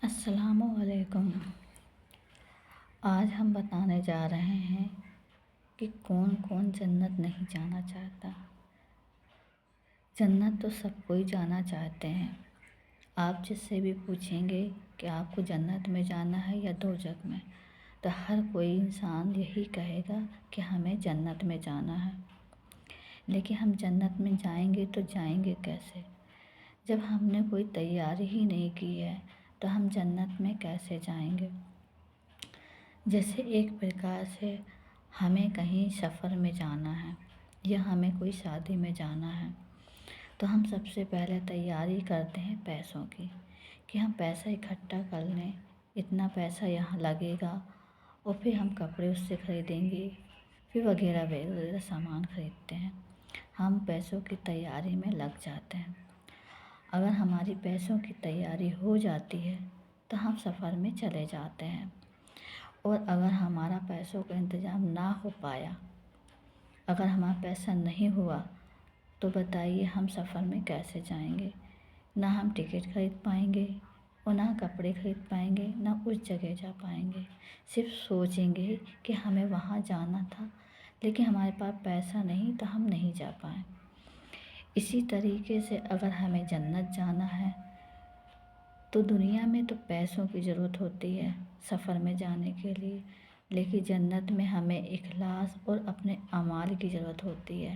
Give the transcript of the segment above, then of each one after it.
السلام علیکم۔ آج ہم بتانے جا رہے ہیں کہ کون کون جنت نہیں جانا چاہتا۔ جنت تو سب کوئی جانا چاہتے ہیں۔ آپ جس سے بھی پوچھیں گے کہ آپ کو جنت میں جانا ہے یا دوزخ میں، تو ہر کوئی انسان یہی کہے گا کہ ہمیں جنت میں جانا ہے۔ لیکن ہم جنت میں جائیں گے تو جائیں گے کیسے؟ جب ہم نے کوئی تیاری ہی نہیں کی ہے تو ہم جنت میں کیسے جائیں گے؟ جیسے ایک پرکار سے ہمیں کہیں سفر میں جانا ہے یا ہمیں کوئی شادی میں جانا ہے، تو ہم سب سے پہلے تیاری کرتے ہیں پیسوں کی، کہ ہم پیسہ اکٹھا کر لیں، اتنا پیسہ یہاں لگے گا، اور پھر ہم کپڑے اس سے خریدیں گے، پھر وغیرہ وغیرہ سامان خریدتے ہیں۔ ہم پیسوں کی تیاری میں لگ جاتے ہیں۔ اگر ہماری پیسوں کی تیاری ہو جاتی ہے تو ہم سفر میں چلے جاتے ہیں، اور اگر ہمارا پیسوں کا انتظام نہ ہو پایا، اگر ہمارا پیسہ نہیں ہوا، تو بتائیے ہم سفر میں کیسے جائیں گے؟ نہ ہم ٹکٹ خرید پائیں گے اور نہ کپڑے خرید پائیں گے، نہ اس جگہ جا پائیں گے۔ صرف سوچیں گے کہ ہمیں وہاں جانا تھا، لیکن ہمارے پاس پیسہ نہیں تو ہم نہیں جا پائیں۔ اسی طریقے سے اگر ہمیں جنت جانا ہے تو دنیا میں تو پیسوں کی ضرورت ہوتی ہے سفر میں جانے کے لیے، لیکن جنت میں ہمیں اخلاص اور اپنے اعمال کی ضرورت ہوتی ہے۔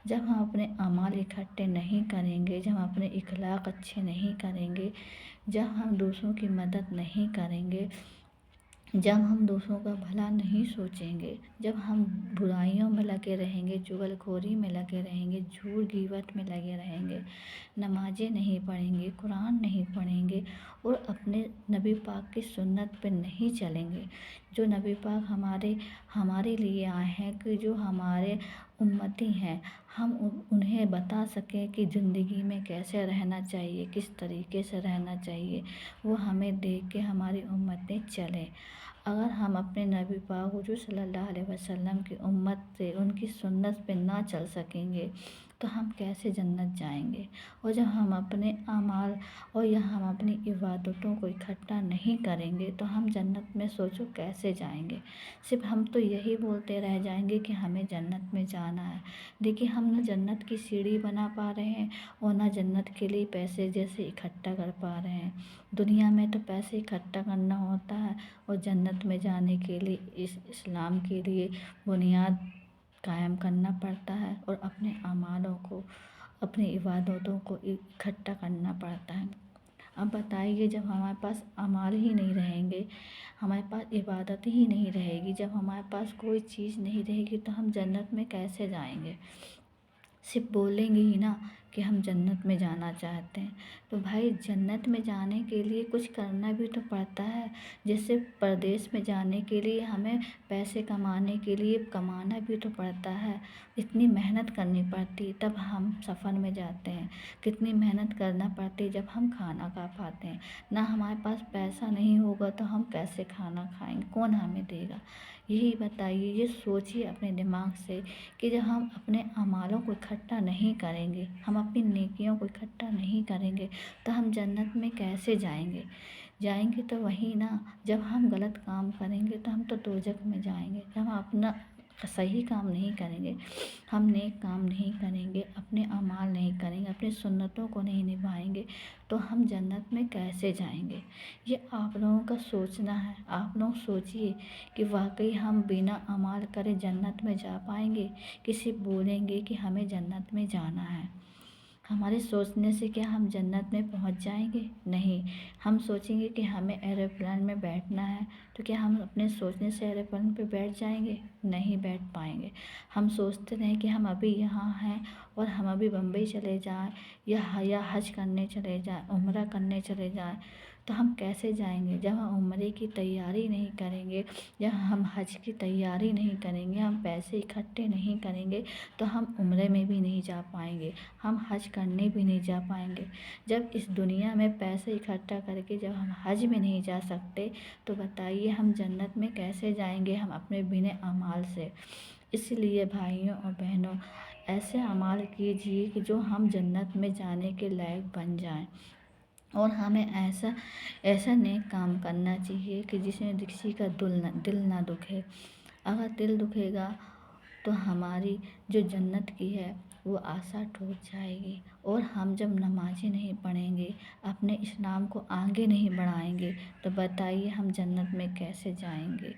جب ہم اپنے اعمال اکٹھے نہیں کریں گے، جب ہم اپنے اخلاق اچھے نہیں کریں گے، جب ہم دوسروں کی مدد نہیں کریں گے، جب ہم دوسروں کا بھلا نہیں سوچیں گے، جب ہم برائیوں میں لگے رہیں گے، چغل خوری میں لگے رہیں گے، جھوٹ غیبت میں لگے رہیں گے، نمازیں نہیں پڑھیں گے، قرآن نہیں پڑھیں گے، اور اپنے نبی پاک کی سنت پہ نہیں چلیں گے، جو نبی پاک ہمارے لیے آئے ہیں، کہ جو ہمارے امتی ہیں، ہم انہیں بتا سکیں کہ زندگی میں کیسے رہنا چاہیے، کس طریقے سے رہنا چاہیے، وہ ہمیں دیکھ کے ہماری امتیں چلیں۔ اگر ہم اپنے نبی پاک حضور صلی اللہ علیہ وسلم کی امت سے، ان کی سنت پہ نہ چل سکیں گے تو ہم کیسے جنت جائیں گے؟ اور جب ہم اپنے اعمال اور یا ہم اپنی عبادتوں کو اکٹھا نہیں کریں گے تو ہم جنت میں سوچو کیسے جائیں گے؟ صرف ہم تو یہی بولتے رہ جائیں گے کہ ہمیں جنت میں جانا ہے، لیکن ہم نہ جنت کی سیڑھی بنا پا رہے ہیں اور نہ جنت کے لیے پیسے جیسے اکٹھا کر پا رہے ہیں۔ دنیا میں تو پیسے اکٹھا کرنا ہوتا ہے، اور جنت میں جانے کے لیے اسلام کے لیے بنیاد قائم کرنا پڑتا ہے، اور اپنے اعمالوں کو، اپنی عبادتوں کو اکٹھا کرنا پڑتا ہے۔ اب بتائیے، جب ہمارے پاس اعمال ہی نہیں رہیں گے، ہمارے پاس عبادت ہی نہیں رہے گی، جب ہمارے پاس کوئی چیز نہیں رہے گی تو ہم جنت میں کیسے جائیں گے؟ صرف بولیں گے ہی نا کہ ہم جنت میں جانا چاہتے ہیں، تو بھائی جنت میں جانے کے لیے کچھ کرنا بھی تو پڑتا ہے۔ جیسے پردیس میں جانے کے لیے ہمیں پیسے کمانے کے لیے کمانا بھی تو پڑتا ہے، اتنی محنت کرنی پڑتی تب ہم سفر میں جاتے ہیں، کتنی محنت کرنا پڑتی جب ہم کھانا کھا پاتے ہیں۔ نہ ہمارے پاس پیسہ نہیں ہوگا تو ہم کیسے کھانا کھائیں گے؟ کون ہمیں دے گا؟ یہی بتائیے، یہ سوچیے اپنے دماغ سے کہ جب ہم اپنے اعمالوں کو اکٹھا نہیں کریں گے، ہم اپنی نیکیوں کو اکٹھا نہیں کریں گے تو ہم جنت میں کیسے جائیں گے؟ جائیں گے تو وہی نا، جب ہم غلط کام کریں گے تو ہم تو دوزخ میں جائیں گے۔ جب ہم اپنا صحیح کام نہیں کریں گے، ہم نیک کام نہیں کریں گے، اپنے اعمال نہیں کریں گے، اپنی سنتوں کو نہیں نبھائیں گے، تو ہم جنت میں کیسے جائیں گے؟ یہ آپ لوگوں کا سوچنا ہے۔ آپ لوگ سوچئے کہ واقعی ہم بنا اعمال کرے جنت میں جا پائیں گے؟ کسی بولیں گے کہ ہمیں جنت میں جانا ہے، ہمارے سوچنے سے کیا ہم جنت میں پہنچ جائیں گے؟ نہیں۔ ہم سوچیں گے کہ ہمیں ایروپلین میں بیٹھنا ہے، تو کیا ہم اپنے سوچنے سے ایروپلین پہ بیٹھ جائیں گے؟ نہیں بیٹھ پائیں گے۔ ہم سوچتے رہیں کہ ہم ابھی یہاں ہیں اور ہم ابھی بمبئی چلے جائیں یا حج کرنے چلے جائیں، عمرہ کرنے چلے جائیں، تو ہم کیسے جائیں گے؟ جب ہم عمرے کی تیاری نہیں کریں گے، جب ہم حج کی تیاری نہیں کریں گے، ہم پیسے اکٹھے نہیں کریں گے، تو ہم عمرے میں بھی نہیں جا پائیں گے، ہم حج کرنے بھی نہیں جا پائیں گے۔ جب اس دنیا میں پیسے اکٹھا کر کے جب ہم حج میں نہیں جا سکتے، تو بتائیے ہم جنت میں کیسے جائیں گے؟ ہم اپنے بنے اعمال سے۔ اس لیے بھائیوں اور بہنوں، ایسے اعمال کیجیے کہ جو ہم جنت میں جانے کے لائق بن جائیں۔ اور ہمیں ایسا نیک کام کرنا چاہیے کہ جس میں کسی کا دل نہ دکھے۔ اگر دل دکھے گا تو ہماری جو جنت کی ہے وہ آسا ٹوٹ جائے گی، اور ہم جب نمازیں نہیں پڑھیں گے، اپنے اسلام کو آگے نہیں بڑھائیں گے، تو بتائیے ہم جنت میں کیسے جائیں گے؟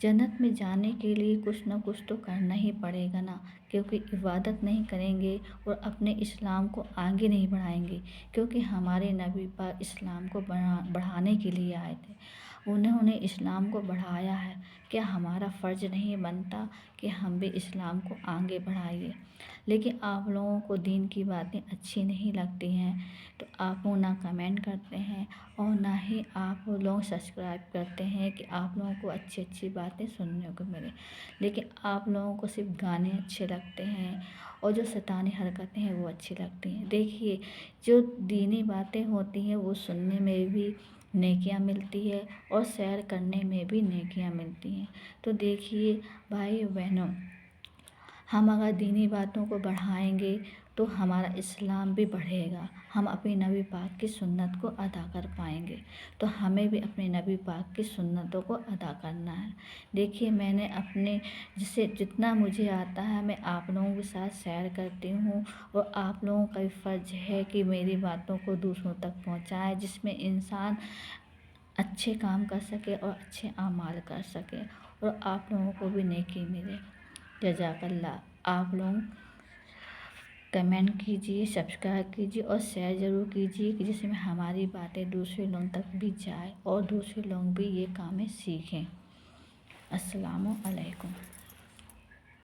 جنت میں جانے کے لیے کچھ نہ کچھ تو کرنا ہی پڑے گا نا، کیونکہ عبادت نہیں کریں گے اور اپنے اسلام کو آگے نہیں بڑھائیں گے، کیونکہ ہمارے نبی پاک اسلام کو بڑھانے کے لیے آئے تھے، انہوں نے اسلام کو بڑھایا ہے۔ کیا ہمارا فرض نہیں بنتا کہ ہم بھی اسلام کو آگے بڑھائیں؟ لیکن آپ لوگوں کو دین کی باتیں اچھی نہیں لگتی ہیں، تو آپ لوگ نہ کمنٹ کرتے ہیں اور نہ ہی آپ لوگ سبسکرائب کرتے ہیں کہ آپ لوگوں کو اچھی اچھی باتیں سننے کو ملے، لیکن آپ لوگوں کو صرف گانے اچھے لگتے ہیں اور جو شیطانی حرکتیں ہیں وہ اچھی لگتی ہیں۔ دیکھیے، جو دینی باتیں ہوتی ہیں وہ سننے میں بھی نیکیاں ملتی ہے اور سیر کرنے میں بھی نیکیاں ملتی ہیں۔ تو دیکھیے بھائی بہنوں، ہم اگر دینی باتوں کو بڑھائیں گے تو ہمارا اسلام بھی بڑھے گا، ہم اپنے نبی پاک کی سنت کو ادا کر پائیں گے، تو ہمیں بھی اپنے نبی پاک کی سنتوں کو ادا کرنا ہے۔ دیکھیے، میں نے اپنے جتنا مجھے آتا ہے میں آپ لوگوں کے ساتھ شیئر کرتی ہوں، اور آپ لوگوں کا بھی فرض ہے کہ میری باتوں کو دوسروں تک پہنچائیں، جس میں انسان اچھے کام کر سکے اور اچھے اعمال کر سکے، اور آپ لوگوں کو بھی نیکی ملے۔ جزاک اللہ۔ آپ لوگ کمنٹ کیجیے، سبسکرائب کیجیے اور شیئر ضرور کیجیے کہ جس میں ہماری باتیں دوسرے لوگوں تک بھی جائے اور دوسرے لوگ بھی یہ کامیں سیکھیں۔ السلام علیکم۔